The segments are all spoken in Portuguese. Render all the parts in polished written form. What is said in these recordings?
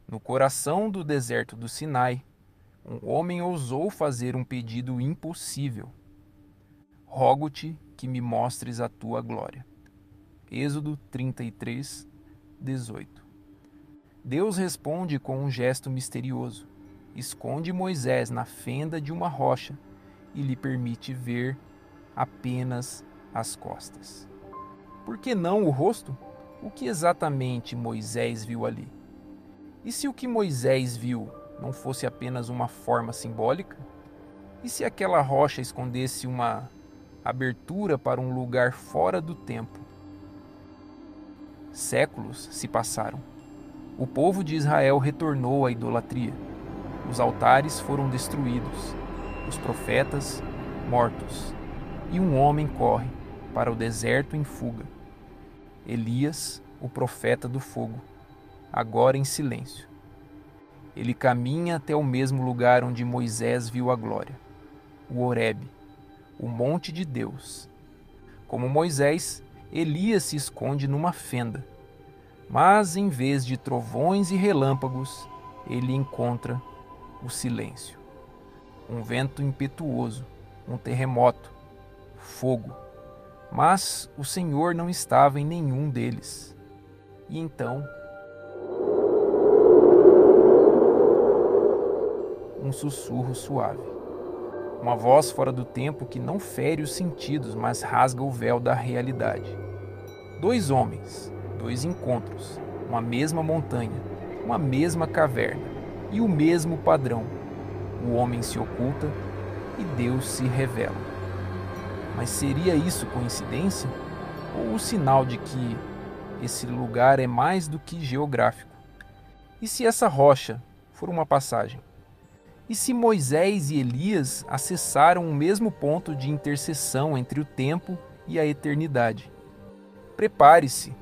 No coração do deserto do Sinai, um homem ousou fazer um pedido impossível. Rogo-te que me mostres a tua glória. Êxodo 33, 18. Deus responde com um gesto misterioso. Esconde Moisés na fenda de uma rocha e lhe permite ver apenas as costas. Por que não o rosto? O que exatamente Moisés viu ali? E se o que Moisés viu não fosse apenas uma forma simbólica? E se aquela rocha escondesse uma abertura para um lugar fora do tempo? Séculos se passaram. O povo de Israel retornou à idolatria. Os altares foram destruídos, os profetas mortos, e um homem corre para o deserto em fuga. Elias, o profeta do fogo, agora em silêncio. Ele caminha até o mesmo lugar onde Moisés viu a glória, o Horebe, o monte de Deus. Como Moisés, Elias se esconde numa fenda, mas em vez de trovões e relâmpagos, ele encontra o silêncio. Um vento impetuoso, um terremoto, fogo. Mas o Senhor não estava em nenhum deles. E então, um sussurro suave. Uma voz fora do tempo que não fere os sentidos, mas rasga o véu da realidade. Dois homens, dois encontros, uma mesma montanha, uma mesma caverna e o mesmo padrão. O homem se oculta e Deus se revela. Mas seria isso coincidência? Ou o sinal de que esse lugar é mais do que geográfico? E se essa rocha for uma passagem? E se Moisés e Elias acessaram o mesmo ponto de interseção entre o tempo e a eternidade? Prepare-se,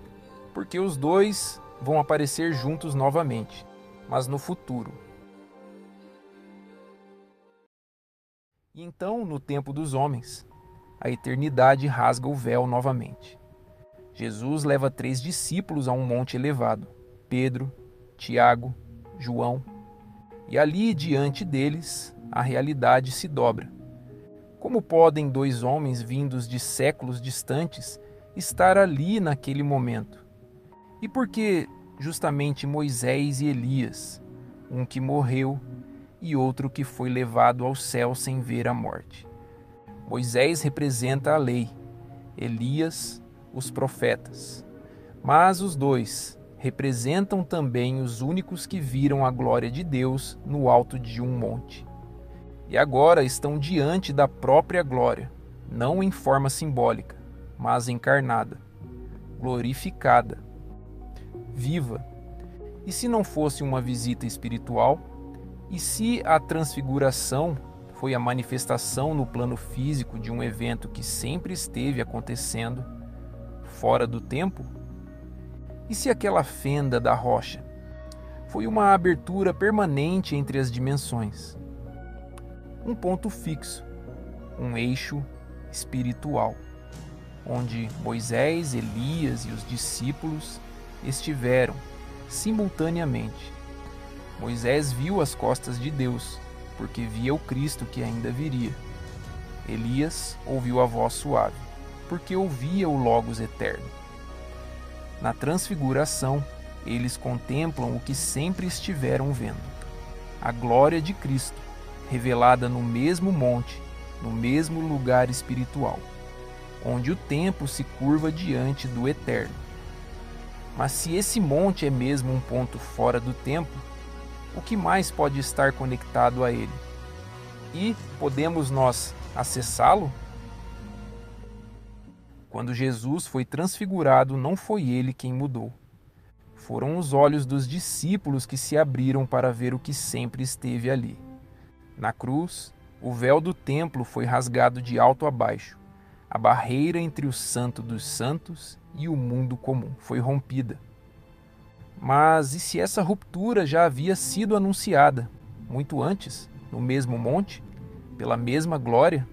porque os dois vão aparecer juntos novamente, mas no futuro. E então, no tempo dos homens, a eternidade rasga o véu novamente. Jesus leva 3 discípulos a um monte elevado, Pedro, Tiago, João, e ali diante deles a realidade se dobra. Como podem 2 homens vindos de séculos distantes estar ali naquele momento? E por que justamente Moisés e Elias, um que morreu e outro que foi levado ao céu sem ver a morte? Moisés representa a lei, Elias, os profetas. Mas os dois representam também os únicos que viram a glória de Deus no alto de um monte. E agora estão diante da própria glória, não em forma simbólica, mas encarnada, glorificada, viva. E se não fosse uma visita espiritual? E se a transfiguração foi a manifestação no plano físico de um evento que sempre esteve acontecendo, fora do tempo? E se aquela fenda da rocha foi uma abertura permanente entre as dimensões? Um ponto fixo, um eixo espiritual, onde Moisés, Elias e os discípulos estiveram simultaneamente. Moisés viu as costas de Deus, porque via o Cristo que ainda viria. Elias ouviu a voz suave, porque ouvia o Logos eterno. Na transfiguração, eles contemplam o que sempre estiveram vendo: a glória de Cristo, revelada no mesmo monte, no mesmo lugar espiritual, onde o tempo se curva diante do eterno. Mas se esse monte é mesmo um ponto fora do tempo, o que mais pode estar conectado a ele? E podemos nós acessá-lo? Quando Jesus foi transfigurado, não foi ele quem mudou. Foram os olhos dos discípulos que se abriram para ver o que sempre esteve ali. Na cruz, o véu do templo foi rasgado de alto a baixo. A barreira entre o Santo dos Santos e o mundo comum foi rompida. Mas e se essa ruptura já havia sido anunciada, muito antes, no mesmo monte, pela mesma glória?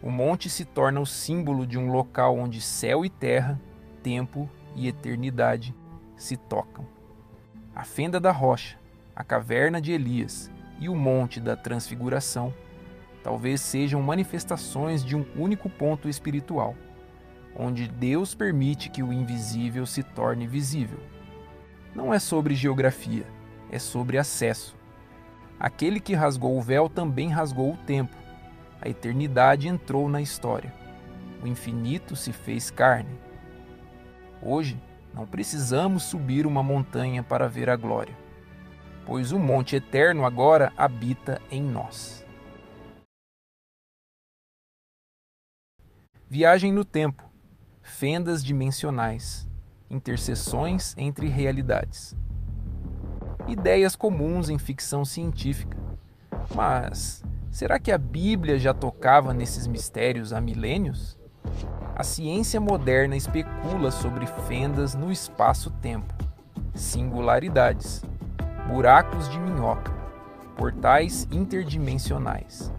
O monte se torna o símbolo de um local onde céu e terra, tempo e eternidade se tocam. A fenda da rocha, a caverna de Elias e o monte da transfiguração talvez sejam manifestações de um único ponto espiritual, onde Deus permite que o invisível se torne visível. Não é sobre geografia, é sobre acesso. Aquele que rasgou o véu também rasgou o tempo. A eternidade entrou na história. O infinito se fez carne. Hoje, não precisamos subir uma montanha para ver a glória, pois o monte eterno agora habita em nós. Viagem no tempo, fendas dimensionais, interseções entre realidades. Ideias comuns em ficção científica. Mas será que a Bíblia já tocava nesses mistérios há milênios? A ciência moderna especula sobre fendas no espaço-tempo, singularidades, buracos de minhoca, portais interdimensionais.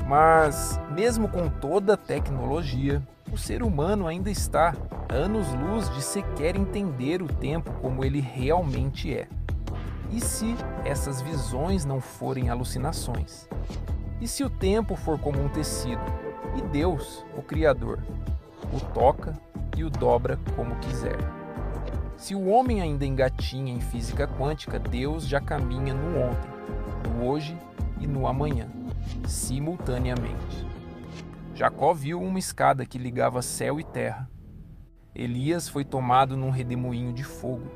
Mas, mesmo com toda a tecnologia, o ser humano ainda está anos-luz de sequer entender o tempo como ele realmente é. E se essas visões não forem alucinações? E se o tempo for como um tecido, e Deus, o Criador, o toca e o dobra como quiser? Se o homem ainda engatinha em física quântica, Deus já caminha no ontem, no hoje e no amanhã, simultaneamente. Jacó viu uma escada que ligava céu e terra. Elias foi tomado num redemoinho de fogo.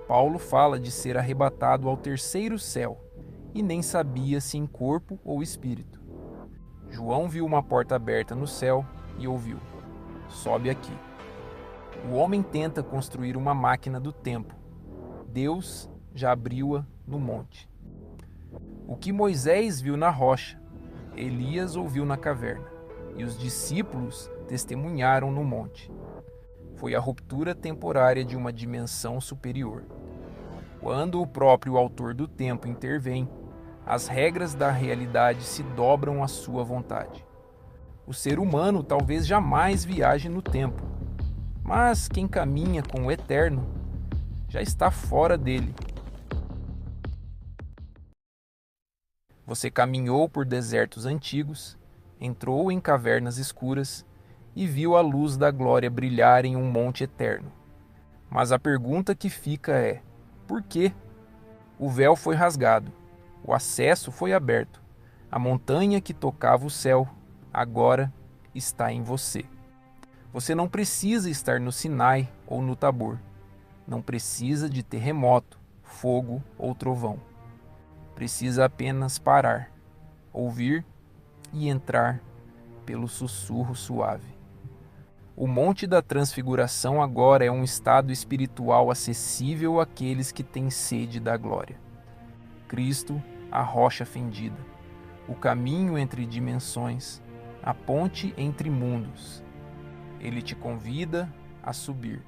Paulo fala de ser arrebatado ao terceiro céu e nem sabia se em corpo ou espírito. João viu uma porta aberta no céu e ouviu: sobe aqui. O homem tenta construir uma máquina do tempo. Deus já abriu-a no monte. O que Moisés viu na rocha, Elias ouviu na caverna, e os discípulos testemunharam no monte. Foi a ruptura temporária de uma dimensão superior. Quando o próprio autor do tempo intervém, as regras da realidade se dobram à sua vontade. O ser humano talvez jamais viaje no tempo, mas quem caminha com o eterno já está fora dele. Você caminhou por desertos antigos, entrou em cavernas escuras e viu a luz da glória brilhar em um monte eterno. Mas a pergunta que fica é: por quê? O véu foi rasgado, o acesso foi aberto, a montanha que tocava o céu agora está em você. Você não precisa estar no Sinai ou no Tabor. Não precisa de terremoto, fogo ou trovão. Precisa apenas parar, ouvir e entrar pelo sussurro suave. O Monte da Transfiguração agora é um estado espiritual acessível àqueles que têm sede da glória. Cristo, a rocha fendida, o caminho entre dimensões, a ponte entre mundos. Ele te convida a subir.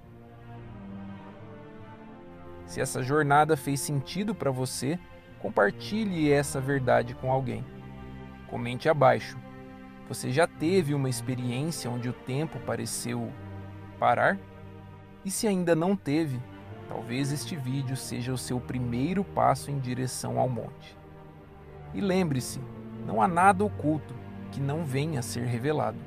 Se essa jornada fez sentido para você, compartilhe essa verdade com alguém. Comente abaixo. Você já teve uma experiência onde o tempo pareceu parar? E se ainda não teve, talvez este vídeo seja o seu primeiro passo em direção ao monte. E lembre-se, não há nada oculto que não venha a ser revelado.